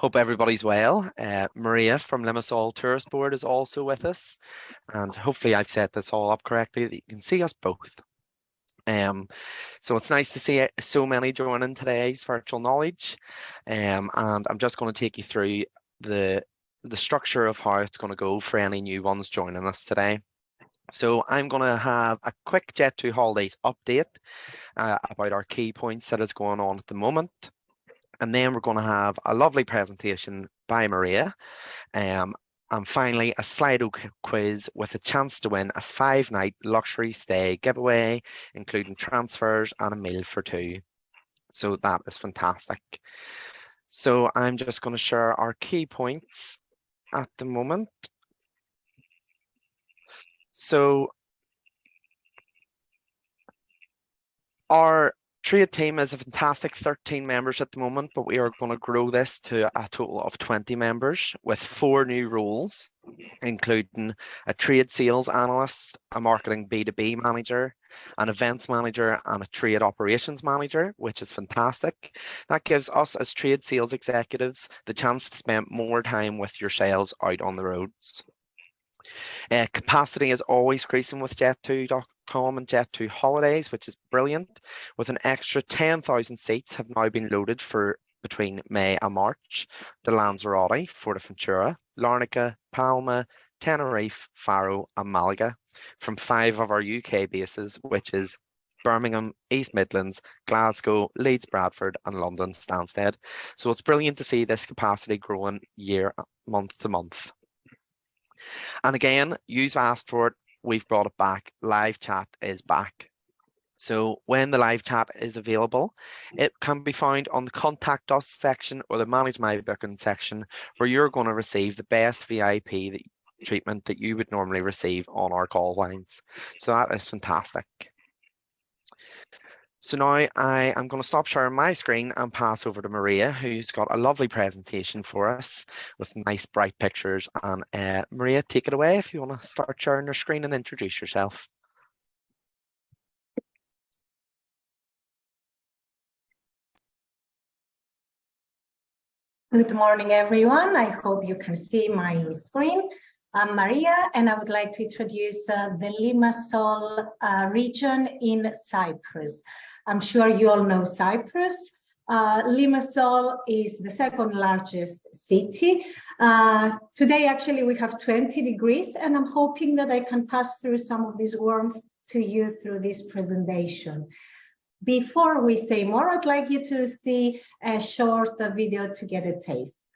Hope everybody's well. Maria from Limassol Tourist Board is also with us, and hopefully I've set this all up correctly that you can see us both. So it's nice to see so many joining today's virtual knowledge, and I'm just going to take you through the structure of how it's going to go for any new ones joining us today. So I'm going to have a quick Jet2holidays update about our key points that is going on at the moment. And then we're going to have a lovely presentation by Maria. And finally, a Slido quiz with a chance to win a 5-night luxury stay giveaway, including transfers and a meal for two. So that is fantastic. So I'm just going to share our key points at the moment. So our trade team is a fantastic 13 members at the moment, but we are going to grow this to a total of 20 members with 4 new roles, including a trade sales analyst, a marketing B2B manager, an events manager, and a trade operations manager, which is fantastic. That gives us as trade sales executives the chance to spend more time with yourselves out on the roads. Capacity is always increasing with Jet2.com and Jet2holidays, which is brilliant. With an extra 10,000 seats have now been loaded for between May and March to Lanzarote, Fuerteventura, Larnaca, Palma, Tenerife, Faro and Malaga from 5 of our UK bases, which is Birmingham, East Midlands, Glasgow, Leeds, Bradford and London Stansted. So it's brilliant to see this capacity growing month to month. And again, you've asked for it, we've brought it back. Live chat is back. So when the live chat is available, it can be found on the Contact Us section or the Manage My Booking section, where you're going to receive the best VIP treatment that you would normally receive on our call lines. So that is fantastic. So now I am going to stop sharing my screen and pass over to Maria, who's got a lovely presentation for us with nice bright pictures. And Maria, take it away if you want to start sharing your screen and introduce yourself. Good morning, everyone. I hope you can see my screen. I'm Maria, and I would like to introduce the Limassol region in Cyprus. I'm sure you all know Cyprus. Limassol is the second largest city. Today, actually, we have 20 degrees, and I'm hoping that I can pass through some of this warmth to you through this presentation. Before we say more, I'd like you to see a short video to get a taste.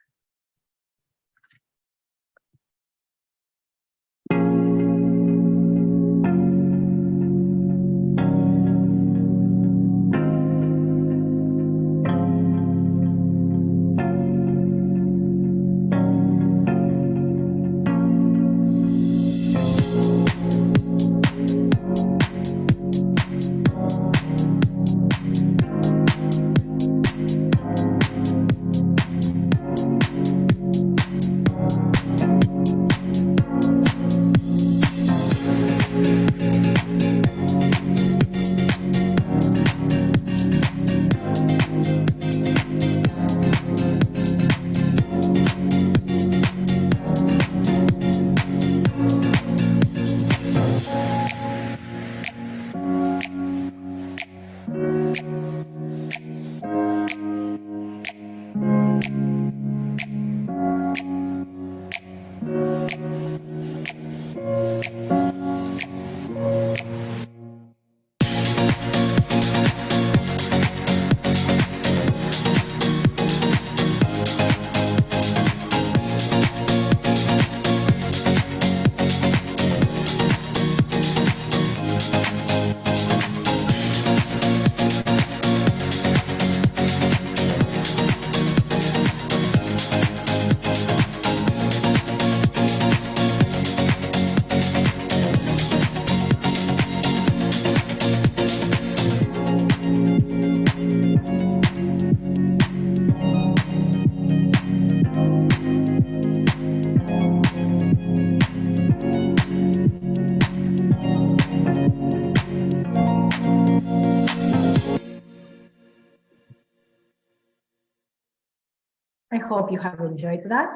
hope you have enjoyed that.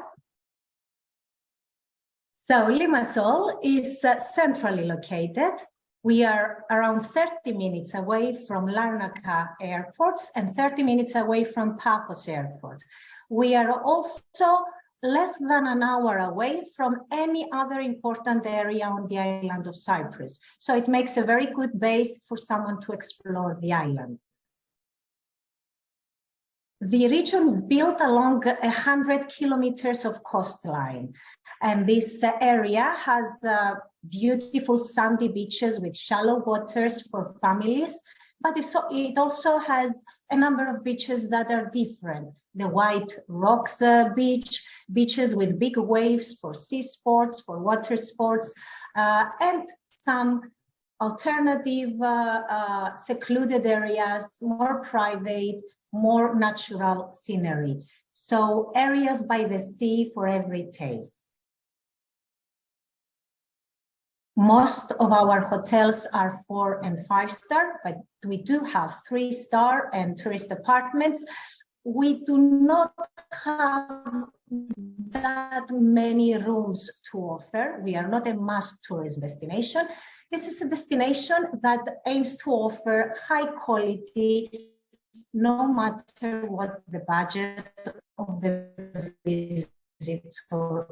So Limassol is centrally located. We are around 30 minutes away from Larnaca airports and 30 minutes away from Paphos airport. We are also less than an hour away from any other important area on the island of Cyprus. So it makes a very good base for someone to explore the island. The region is built along 100 kilometers of coastline, and this area has beautiful sandy beaches with shallow waters for families, but it also has a number of beaches that are different. The White Rocks beaches with big waves for sea sports, for water sports, and some alternative secluded areas, more private, more natural scenery. So areas by the sea for every taste. Most of our hotels are 4- and 5-star, but we do have 3-star and tourist apartments. We do not have that many rooms to offer. We are not a mass tourist destination. This is a destination that aims to offer high quality, no matter what the budget of the visitor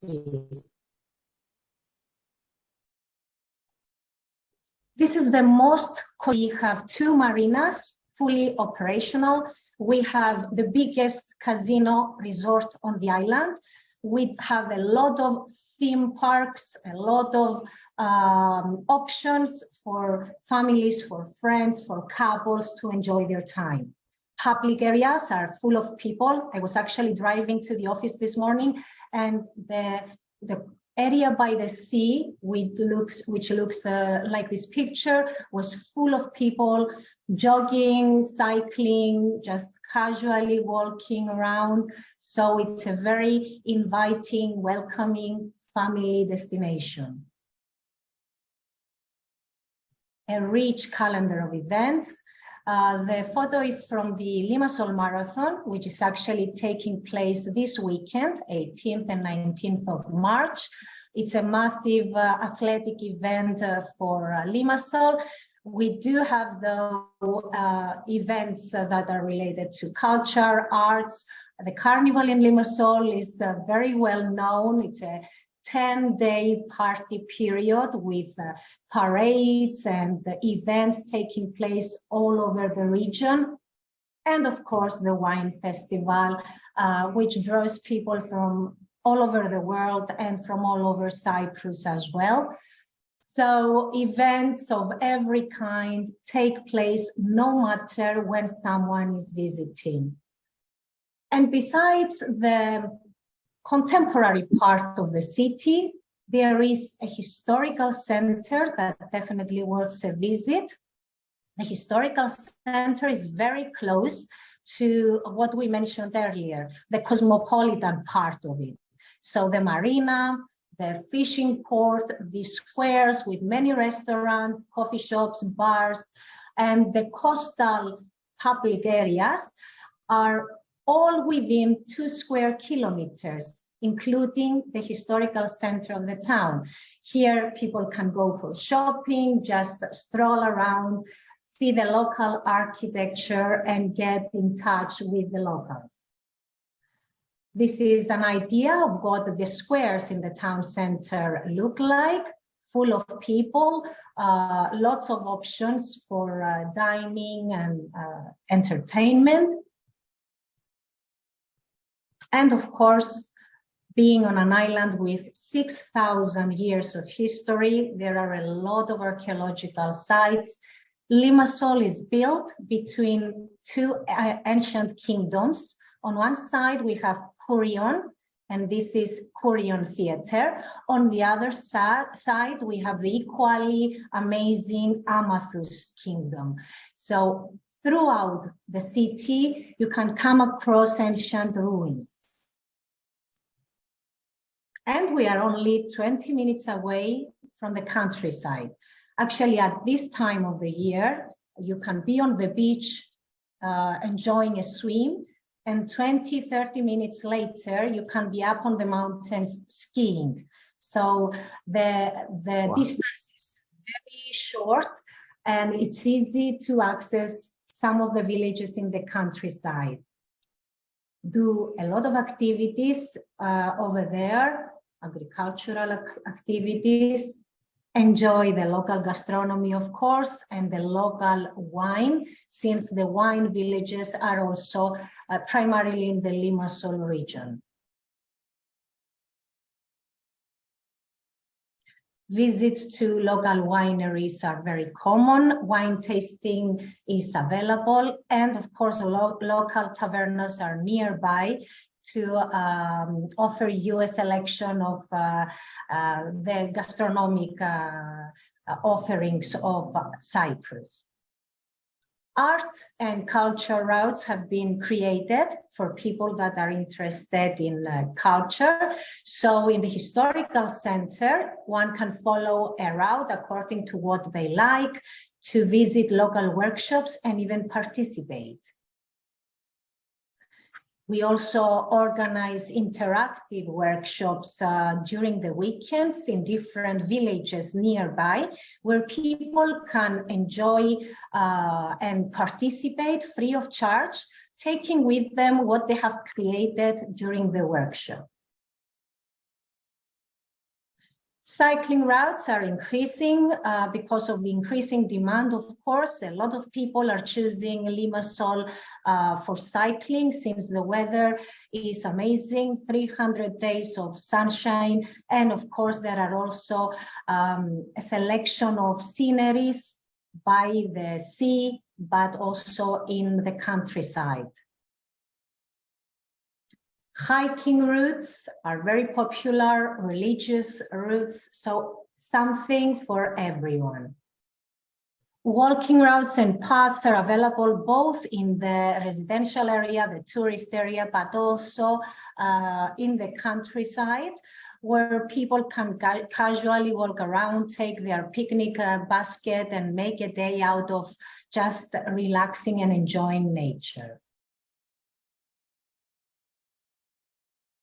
is. This is the most. We have 2 marinas fully operational. We have the biggest casino resort on the island. We have a lot of theme parks, a lot of options for families, for friends, for couples to enjoy their time. Public areas are full of people. I was actually driving to the office this morning, and the area by the sea, which looks like this picture, was full of people jogging, cycling, just casually walking around. So it's a very inviting, welcoming family destination. A rich calendar of events. The photo is from the Limassol Marathon, which is actually taking place this weekend, 18th and 19th of March. It's a massive athletic event for Limassol. We do have the events that are related to culture, arts. The carnival in Limassol is very well known. It's a 10-day party period with parades and events taking place all over the region. And of course, the wine festival, which draws people from all over the world and from all over Cyprus as well. So events of every kind take place no matter when someone is visiting. And besides the contemporary part of the city, there is a historical center that definitely worth a visit. The historical center is very close to what we mentioned earlier, the cosmopolitan part of it. So the marina, the fishing port, the squares with many restaurants, coffee shops, bars, and the coastal public areas are all within 2 square kilometers, including the historical center of the town. Here, people can go for shopping, just stroll around, see the local architecture, and get in touch with the locals. This is an idea of what the squares in the town center look like, full of people, lots of options for dining and entertainment. And of course, being on an island with 6,000 years of history, there are a lot of archaeological sites. Limassol is built between 2 ancient kingdoms. On one side, we have Kourion, and this is Kourion Theatre. On the other side, we have the equally amazing Amathus Kingdom. So throughout the city, you can come across ancient ruins. And we are only 20 minutes away from the countryside. Actually, at this time of the year, you can be on the beach enjoying a swim, and 20-30 minutes later, you can be up on the mountains skiing. So the Wow. distance is very short, and it's easy to access some of the villages in the countryside. Do a lot of activities over there, agricultural activities, enjoy the local gastronomy, of course, and the local wine, since the wine villages are also primarily in the Limassol region. Visits to local wineries are very common. Wine tasting is available. And of course, local tavernas are nearby to offer you a selection of the gastronomic offerings of Cyprus. Art and culture routes have been created for people that are interested in culture. So in the historical center, one can follow a route according to what they like, to visit local workshops and even participate. We also organize interactive workshops during the weekends in different villages nearby, where people can enjoy and participate free of charge, taking with them what they have created during the workshop. Cycling routes are increasing because of the increasing demand, of course. A lot of people are choosing Limassol for cycling, since the weather is amazing, 300 days of sunshine. And of course, there are also a selection of sceneries by the sea, but also in the countryside. Hiking routes are very popular, religious routes, so something for everyone. Walking routes and paths are available both in the residential area, the tourist area, but also in the countryside, where people can casually walk around, take their picnic basket, and make a day out of just relaxing and enjoying nature.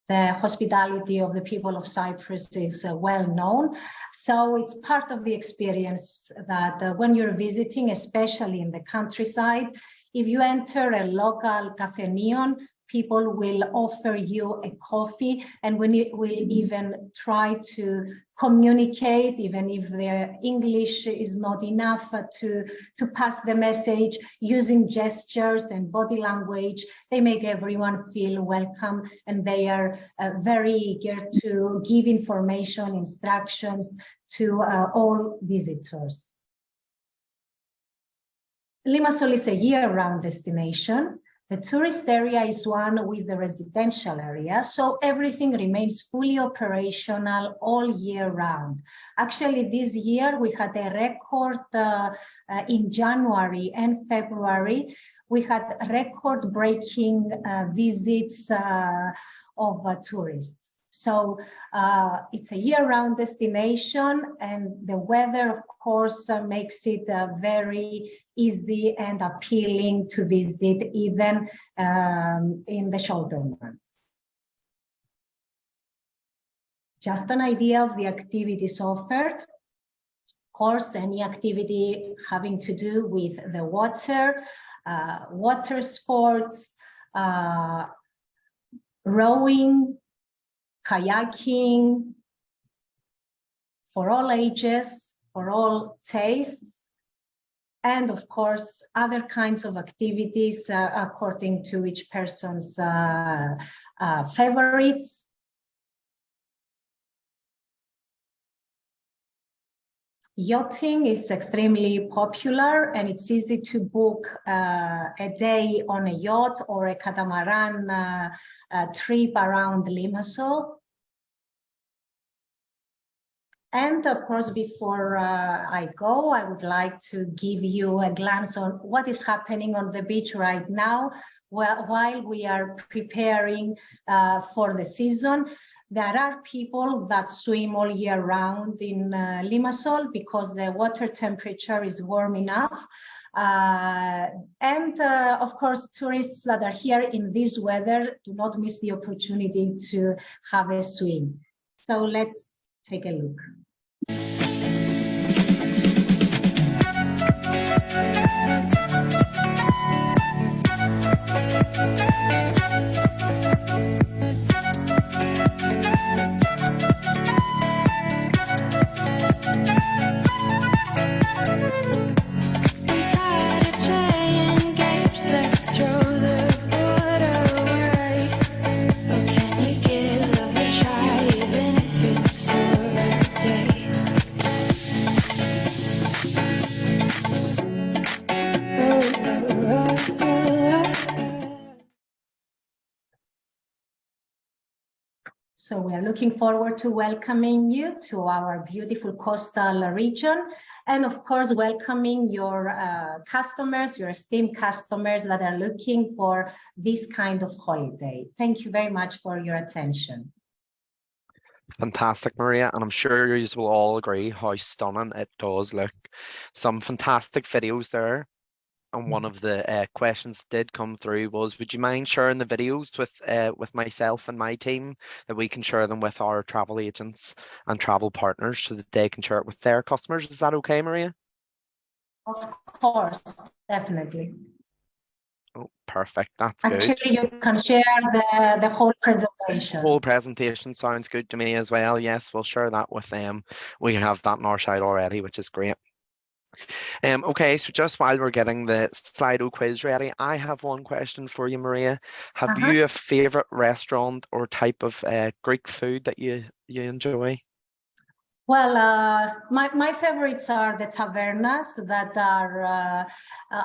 The hospitality of the people of Cyprus is well known. So it's part of the experience that when you're visiting, especially in the countryside, if you enter a local cafe neon, people will offer you a coffee, and when you will even try to communicate, even if their English is not enough to pass the message, using gestures and body language, they make everyone feel welcome, and they are very eager to give information, instructions to all visitors. Limassol is a year-round destination. The tourist area is one with the residential area, so everything remains fully operational all year round. Actually, this year we had a record in January and February. We had record-breaking visits of tourists. So it's a year-round destination, and the weather, of course, makes it very easy and appealing to visit, even in the shoulder months. Just an idea of the activities offered. Of course, any activity having to do with the water, water sports, rowing, kayaking, for all ages, for all tastes. And of course, other kinds of activities according to each person's favorites. Yachting is extremely popular, and it's easy to book a day on a yacht or a catamaran trip around Limassol. And of course, before I go, I would like to give you a glance on what is happening on the beach right now. While we are preparing for the season, there are people that swim all year round in Limassol because the water temperature is warm enough. And of course, tourists that are here in this weather, do not miss the opportunity to have a swim. So let's take a look. So we are looking forward to welcoming you to our beautiful coastal region, and of course welcoming your customers, your esteemed customers that are looking for this kind of holiday. Thank you very much for your attention. Fantastic, Maria, and I'm sure you will all agree how stunning it does look. Some fantastic videos there. And one of the questions that did come through was, would you mind sharing the videos with myself and my team, that we can share them with our travel agents and travel partners so that they can share it with their customers? Is that okay, Maria? Of course, definitely. Oh, perfect. That's good. Actually, you can share the whole presentation. Whole presentation sounds good to me as well. Yes, we'll share that with them. We have that on our side already, which is great. Okay, so just while we're getting the Slido quiz ready, I have one question for you, Maria. Have you a favorite restaurant or type of Greek food that you enjoy? Well, my favorites are the tavernas that are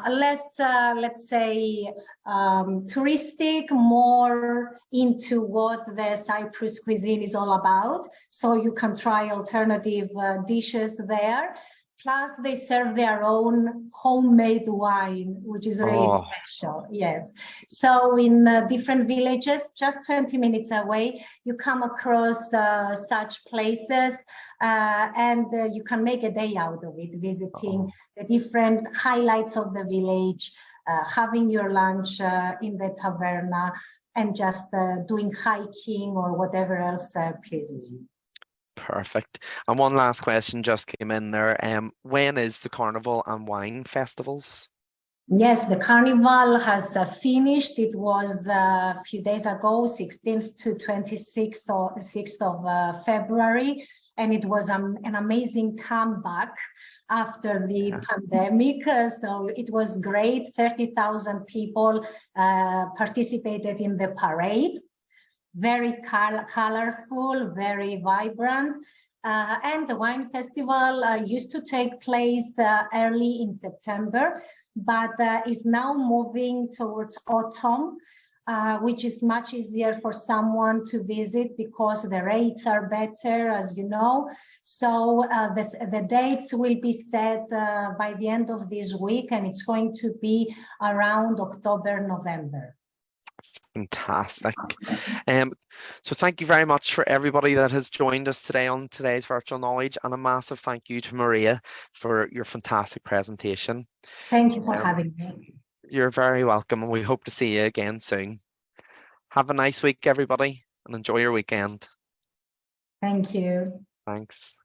less, let's say, touristic, more into what the Cyprus cuisine is all about. So you can try alternative dishes there. Plus, they serve their own homemade wine, which is really special. Yes. So in different villages, just 20 minutes away, you come across such places, and you can make a day out of it, visiting the different highlights of the village, having your lunch in the taverna, and just doing hiking or whatever else pleases you. Perfect. And one last question just came in there. When is the Carnival and Wine Festivals? Yes, the Carnival has finished. It was a few days ago, 16th to 26th or 6th of February. And it was an amazing comeback after the pandemic. So it was great. 30,000 people participated in the parade. Very colorful, very vibrant. And the wine festival used to take place early in September, but is now moving towards autumn, which is much easier for someone to visit because the rates are better, as you know. So the dates will be set by the end of this week, and it's going to be around October, November. Fantastic. So thank you very much for everybody that has joined us today on today's Virtual Knowledge, and a massive thank you to Maria for your fantastic presentation. Thank you for having me. You're very welcome, and we hope to see you again soon. Have a nice week, everybody, and enjoy your weekend. Thank you. Thanks.